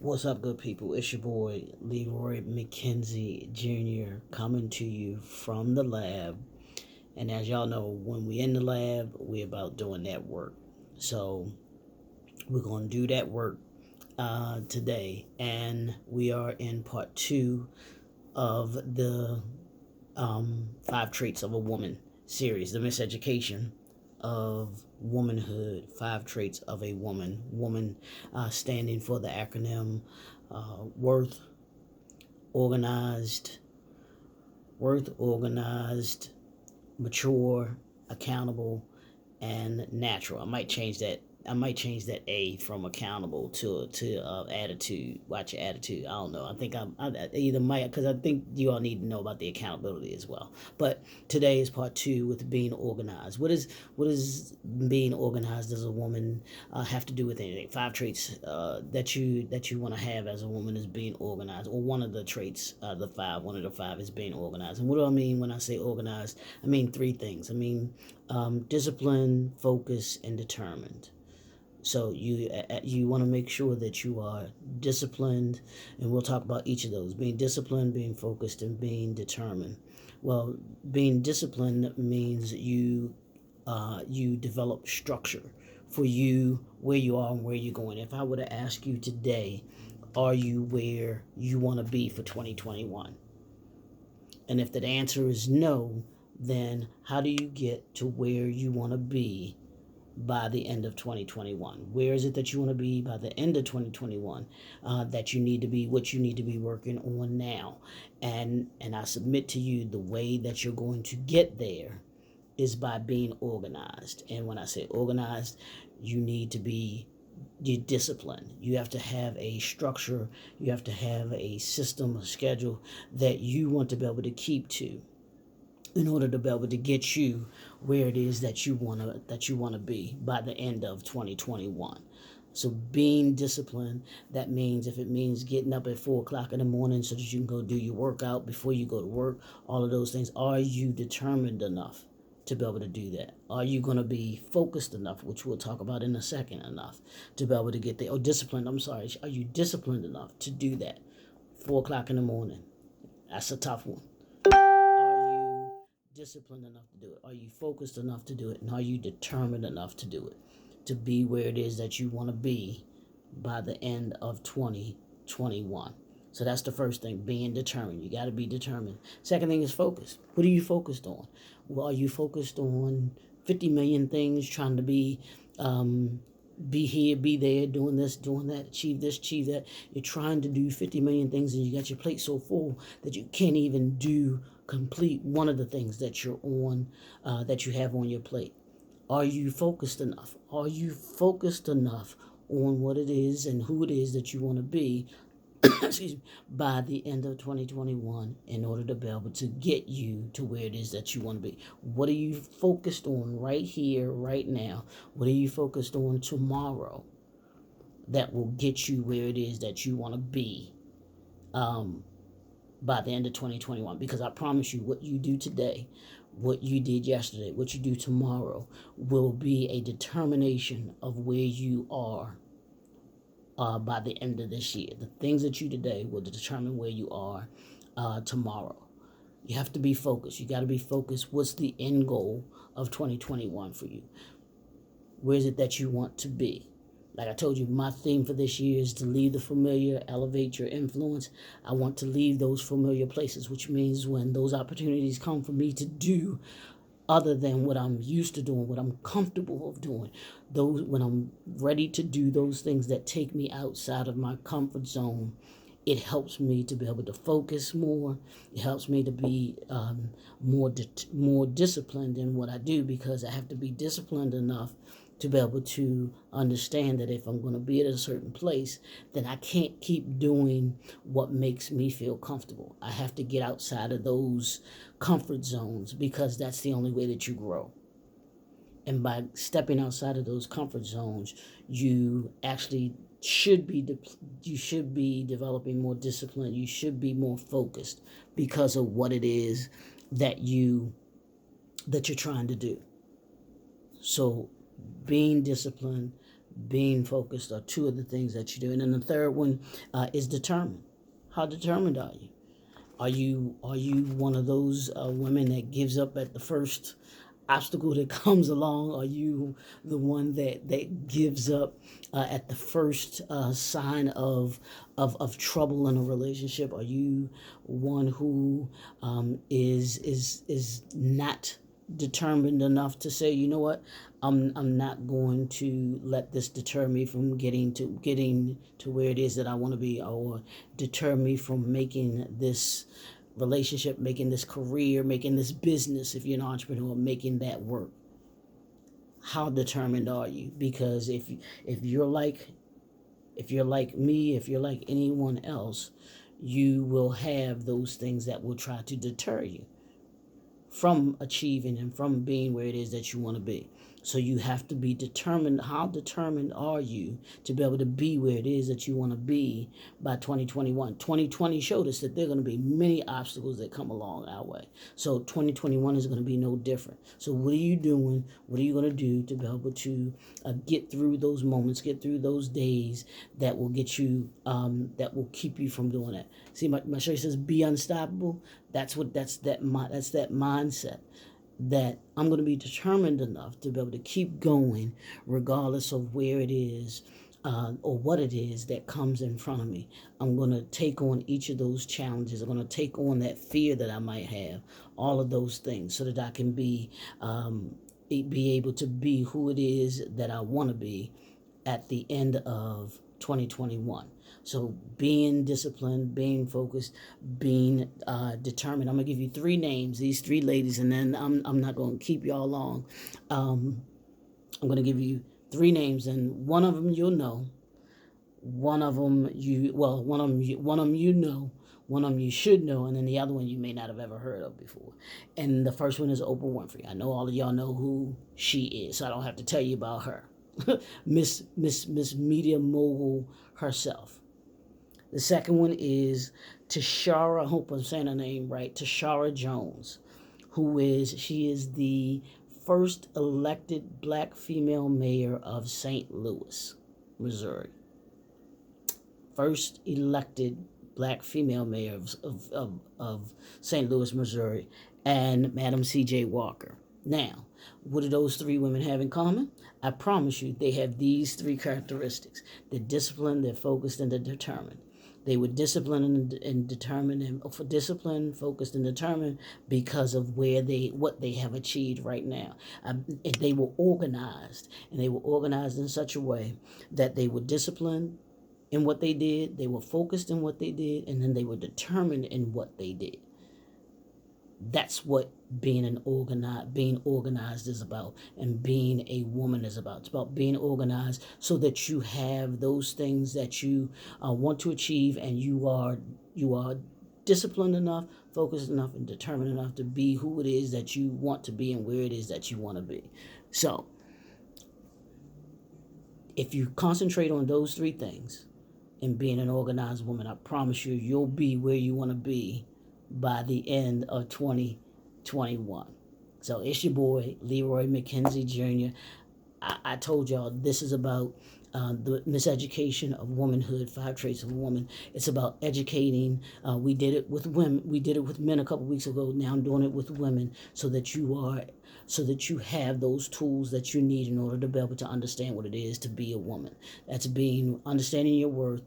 What's up, good people? It's your boy Leroy McKenzie Jr. coming to you from the lab. And as y'all know, when we in the lab, we about doing that work. So we're gonna do that work today, and we are in part 2 of the 5 Traits of a Woman series, the miseducation of womanhood, 5 traits of a woman. Woman standing for the acronym worth, organized, mature, accountable, and natural. I might change that A from accountable to attitude. Watch your attitude. I don't know. I think I either might, because I think you all need to know about the accountability as well. But today is part 2 with being organized. What is being organized as a woman have to do with anything? 5 traits that you want to have as a woman is being organized, or one of the traits, the 5. One of the 5 is being organized. And what do I mean when I say organized? I mean 3 things. I mean discipline, focus, and determined. So you want to make sure that you are disciplined, and we'll talk about each of those: being disciplined, being focused, and being determined. Well, being disciplined means you develop structure for you, where you are and where you're going. If I were to ask you today, are you where you want to be for 2021? And if that answer is no, then how do you get to where you want to be by the end of 2021? Where is it that you want to be by the end of 2021? That you need to be, what you need to be working on now. And I submit to you, the way that you're going to get there is by being organized. And when I say organized, you need to be disciplined. You have to have a structure. You have to have a system, a schedule that you want to be able to keep to, in order to be able to get you where it is that you want to be by the end of 2021. So being disciplined, that means, if it means getting up at 4 o'clock in the morning so that you can go do your workout before you go to work, all of those things, are you determined enough to be able to do that? Are you going to be focused enough, which we'll talk about in a second, enough to be able to get there? Or disciplined, I'm sorry. Are you disciplined enough to do that? 4 o'clock in the morning. That's a tough one. Disciplined enough to do it? Are you focused enough to do it? And are you determined enough to do it, to be where it is that you want to be by the end of 2021? So that's the first thing, being determined. You got to be determined. Second thing is focus. What are you focused on? Well, are you focused on 50 million things, trying to be here, be there, doing this, doing that, achieve this, achieve that? You're trying to do 50 million things, and you got your plate so full that you can't even complete one of the things that you're on, that you have on your plate. Are you focused enough? Are you focused enough on what it is and who it is that you want to be excuse me, by the end of 2021, in order to be able to get you to where it is that you want to be? What are you focused on right here, right now? What are you focused on tomorrow that will get you where it is that you want to be by the end of 2021? Because I promise you, what you do today, what you did yesterday, what you do tomorrow will be a determination of where you are by the end of this year. The things that you do today will determine where you are tomorrow. You have to be focused. You got to be focused. What's the end goal of 2021 for you? Where is it that you want to be? Like I told you, my theme for this year is to leave the familiar, elevate your influence. I want to leave those familiar places, which means when those opportunities come for me to do other than what I'm used to doing, what I'm comfortable of doing, when I'm ready to do those things that take me outside of my comfort zone, it helps me to be able to focus more. It helps me to be more disciplined in what I do, because I have to be disciplined enough to be able to understand that if I'm going to be at a certain place, then I can't keep doing what makes me feel comfortable. I have to get outside of those comfort zones, because that's the only way that you grow. And by stepping outside of those comfort zones, you actually should be developing more discipline. You should be more focused because of what it is that you're trying to do. So being disciplined, being focused are two of the things that you do. And then the third one is determined. How determined are you? Are you one of those women that gives up at the first obstacle that comes along? Are you the one that gives up at the first sign of trouble in a relationship? Are you one who is not determined enough to say, you know what, I'm not going to let this deter me from getting to where it is that I want to be, or deter me from making this relationship, making this career, making this business, if you're an entrepreneur, making that work? How determined are you? Because if you're like me, if you're like anyone else, you will have those things that will try to deter you from achieving and from being where it is that you want to be. So you have to be determined. How determined are you to be able to be where it is that you want to be by 2021? 2020 showed us that there are going to be many obstacles that come along our way. So 2021 is going to be no different. So what are you doing? What are you going to do to be able to get through those moments, get through those days that will get you, that will keep you from doing that? See, my shirt says be unstoppable. That's that mindset, that I'm going to be determined enough to be able to keep going regardless of where it is or what it is that comes in front of me. I'm going to take on each of those challenges. I'm going to take on that fear that I might have, all of those things, so that I can be able to be who it is that I want to be at the end of 2021. So being disciplined, being focused, being determined. I'm going to give you three names, these three ladies, and then I'm not going to keep y'all long. I'm going to give you three names, and one of them you'll know. One of them you know. One of them you should know, and then the other one you may not have ever heard of before. And the first one is Oprah Winfrey. I know all of y'all know who she is, so I don't have to tell you about her. Miss Media Mogul herself. The second one is Tashara, I hope I'm saying her name right, Tashara Jones, she is the first elected black female mayor of St. Louis, Missouri. First elected black female mayor of St. Louis, Missouri, and Madam C.J. Walker. Now, what do those three women have in common? I promise you, they have these three characteristics. They're disciplined, they're focused, and they're determined. They were disciplined and determined, and for discipline, focused, and determined because of what they have achieved right now. They were organized, and they were organized in such a way that they were disciplined in what they did, they were focused in what they did, and then they were determined in what they did. That's what being organized is about, and being a woman is about. It's about being organized so that you have those things that you want to achieve, and you are disciplined enough, focused enough, and determined enough to be who it is that you want to be and where it is that you want to be. So, if you concentrate on those three things and being an organized woman, I promise you, you'll be where you want to be by the end of 2021. So it's your boy, Leroy McKenzie Jr. I told y'all this is about the miseducation of womanhood, 5 traits of a woman. It's about educating. We did it with women. We did it with men a couple weeks ago. Now I'm doing it with women, so that you have those tools that you need in order to be able to understand what it is to be a woman. That's understanding your worth,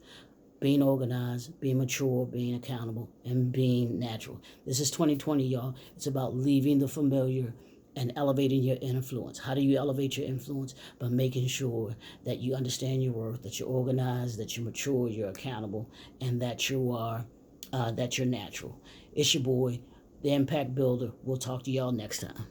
being organized, being mature, being accountable, and being natural. This is 2020, y'all. It's about leaving the familiar and elevating your influence. How do you elevate your influence? By making sure that you understand your worth, that you're organized, that you're mature, you're accountable, and that you're natural. It's your boy, the Impact Builder. We'll talk to y'all next time.